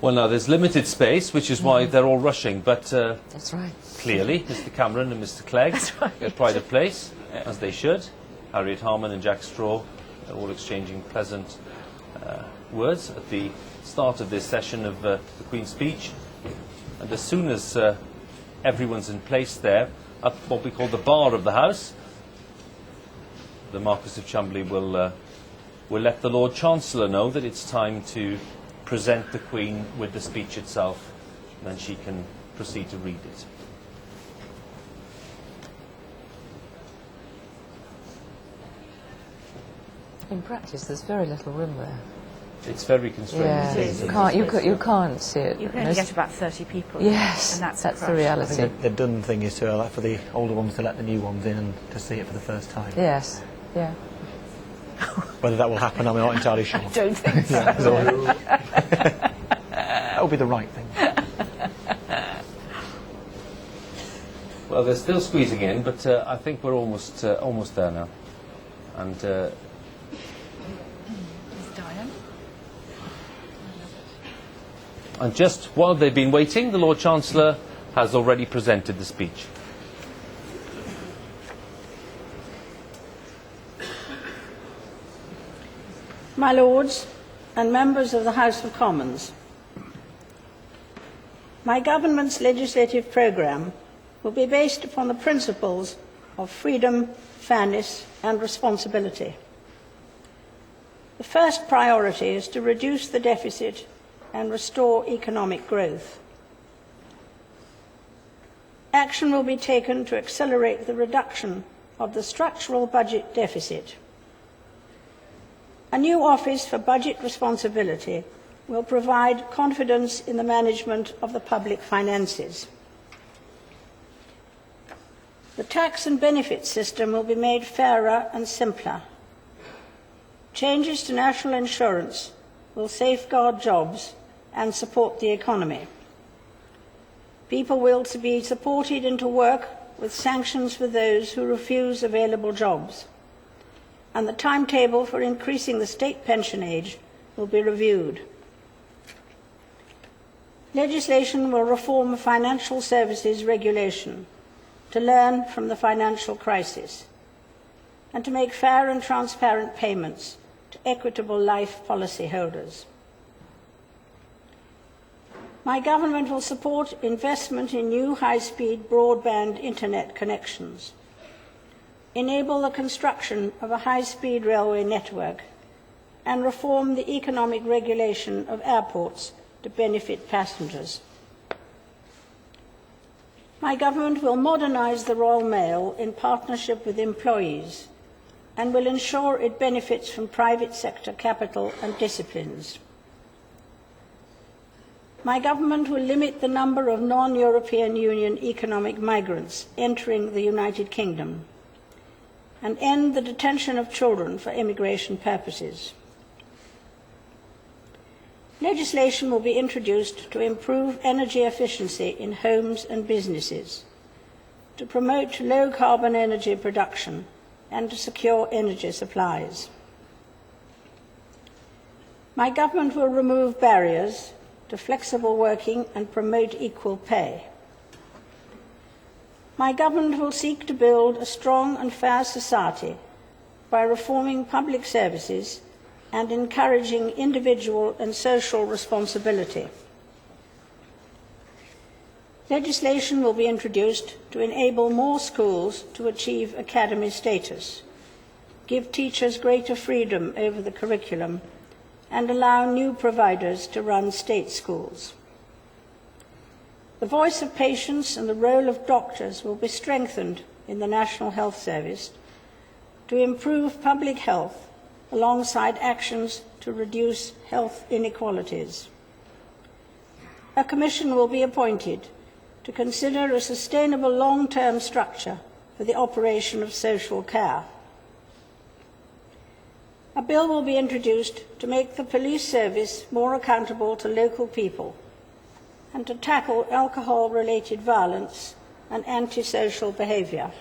Well, now, there's limited space, which is why they're all rushing, but That's right. clearly, Mr Cameron and Mr Clegg right. get pride of place, as they should. Harriet Harman and Jack Straw are all exchanging pleasant words at the start of this session of the Queen's speech. And as soon as everyone's in place there, at what we call the bar of the House, the Marquess of Chambly will let the Lord Chancellor know that it's time to present the Queen with the speech itself, and then she can proceed to read it. In practice, there's very little room there. It's very constrained. Yeah, you can't see it. You can only get about 30 people. Yes, and that's the I reality. think the done thing is to allow for the older ones to let the new ones in and to see it for the first time. Yes, yeah. Whether that will happen, I'm not entirely sure. I don't think so. That would be the right thing. Well, they're still squeezing in, but I think we're almost there now. And Diane? and just while they've been waiting, the Lord Chancellor has already presented the speech. My Lords and members of the House of Commons, my government's legislative programme will be based upon the principles of freedom, fairness and responsibility. The first priority is to reduce the deficit and restore economic growth. Action will be taken to accelerate the reduction of the structural budget deficit. A new Office for Budget Responsibility will provide confidence in the management of the public finances. The tax and benefit system will be made fairer and simpler. Changes to national insurance will safeguard jobs and support the economy. People will be supported into work with sanctions for those who refuse available jobs. And the timetable for increasing the state pension age will be reviewed. Legislation will reform financial services regulation to learn from the financial crisis and to make fair and transparent payments to equitable life policy holders. My government will support investment in new high-speed broadband internet connections, enable the construction of a high-speed railway network, and reform the economic regulation of airports to benefit passengers. My government will modernise the Royal Mail in partnership with employees and will ensure it benefits from private sector capital and disciplines. My government will limit the number of non-European Union economic migrants entering the United Kingdom and end the detention of children for immigration purposes. Legislation will be introduced to improve energy efficiency in homes and businesses, to promote low-carbon energy production, and to secure energy supplies. My government will remove barriers to flexible working and promote equal pay. My government will seek to build a strong and fair society by reforming public services and encouraging individual and social responsibility. Legislation will be introduced to enable more schools to achieve academy status, give teachers greater freedom over the curriculum, and allow new providers to run state schools. The voice of patients and the role of doctors will be strengthened in the National Health Service to improve public health alongside actions to reduce health inequalities. A commission will be appointed to consider a sustainable long-term structure for the operation of social care. A bill will be introduced to make the police service more accountable to local people and to tackle alcohol-related violence and antisocial behaviour.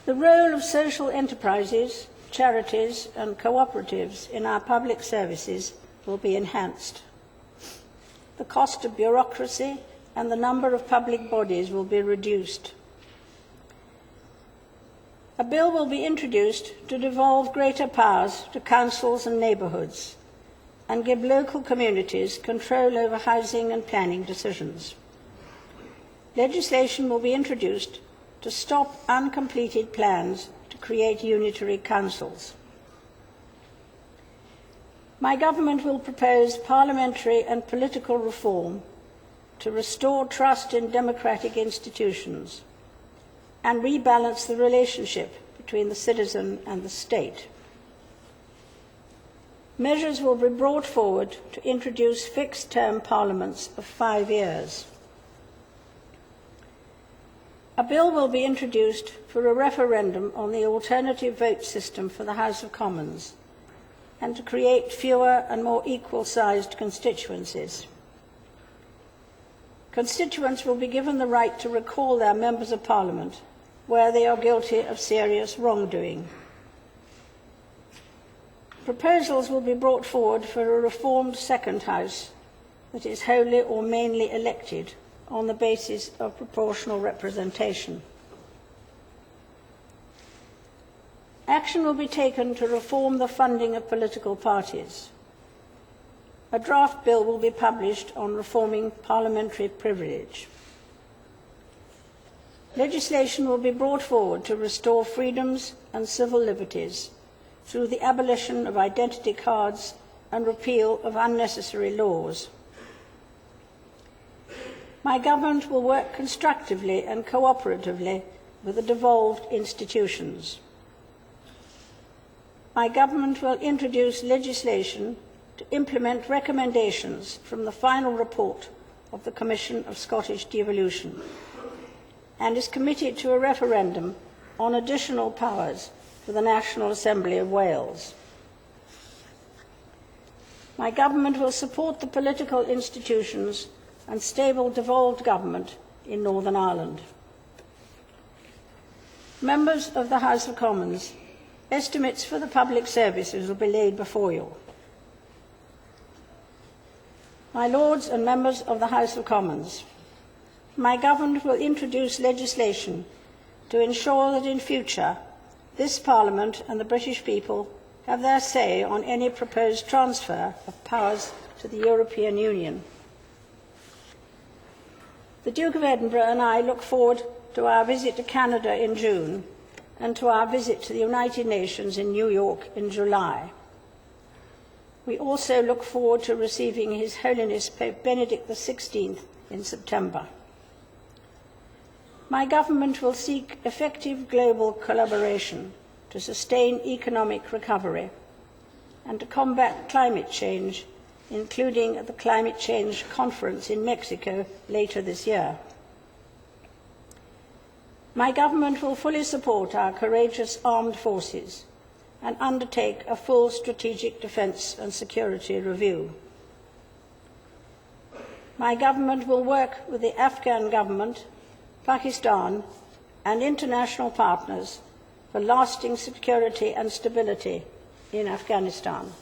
The role of social enterprises, charities and cooperatives in our public services will be enhanced. The cost of bureaucracy and the number of public bodies will be reduced. A bill will be introduced to devolve greater powers to councils and neighbourhoods and give local communities control over housing and planning decisions. Legislation will be introduced to stop uncompleted plans to create unitary councils. My government will propose parliamentary and political reform to restore trust in democratic institutions and rebalance the relationship between the citizen and the state. Measures will be brought forward to introduce fixed-term parliaments of 5 years. A bill will be introduced for a referendum on the alternative vote system for the House of Commons and to create fewer and more equal-sized constituencies. Constituents will be given the right to recall their members of Parliament where they are guilty of serious wrongdoing. Proposals will be brought forward for a reformed second house that is wholly or mainly elected on the basis of proportional representation. Action will be taken to reform the funding of political parties. A draft bill will be published on reforming parliamentary privilege. Legislation will be brought forward to restore freedoms and civil liberties through the abolition of identity cards and repeal of unnecessary laws. My government will work constructively and cooperatively with the devolved institutions. My government will introduce legislation to implement recommendations from the final report of the Commission of Scottish Devolution and is committed to a referendum on additional powers for the National Assembly of Wales. My government will support the political institutions and stable devolved government in Northern Ireland. Members of the House of Commons, estimates for the public services will be laid before you. My Lords and members of the House of Commons, my government will introduce legislation to ensure that in future this Parliament and the British people have their say on any proposed transfer of powers to the European Union. The Duke of Edinburgh and I look forward to our visit to Canada in June and to our visit to the United Nations in New York in July. We also look forward to receiving His Holiness Pope Benedict XVI in September. My government will seek effective global collaboration to sustain economic recovery and to combat climate change, including at the Climate Change Conference in Mexico later this year. My government will fully support our courageous armed forces and undertake a full strategic defence and security review. My government will work with the Afghan government, Pakistan and international partners for lasting security and stability in Afghanistan.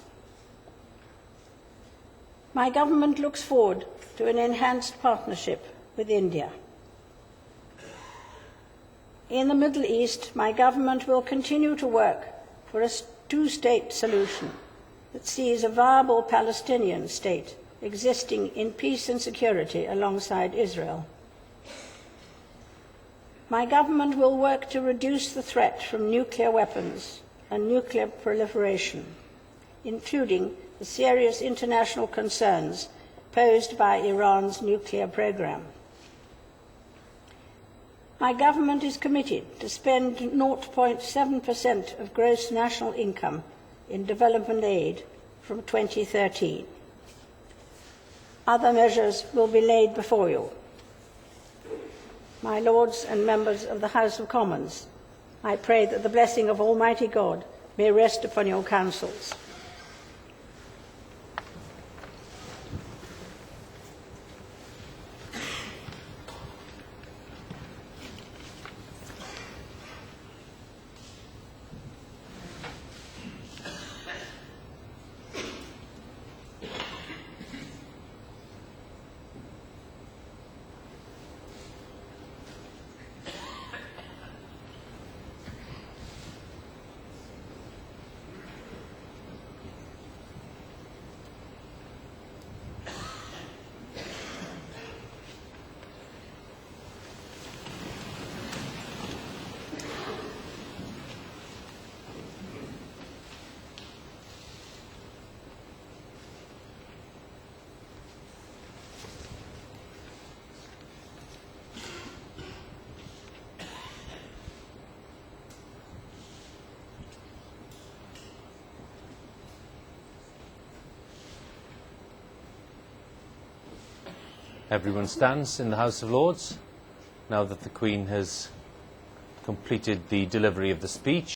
My government looks forward to an enhanced partnership with India. In the Middle East, my government will continue to work for a two-state solution that sees a viable Palestinian state existing in peace and security alongside Israel. My government will work to reduce the threat from nuclear weapons and nuclear proliferation, including the serious international concerns posed by Iran's nuclear program. My government is committed to spend 0.7% of gross national income in development aid from 2013. Other measures will be laid before you. My Lords and members of the House of Commons, I pray that the blessing of Almighty God may rest upon your councils. Everyone stands in the House of Lords now that the Queen has completed the delivery of the speech.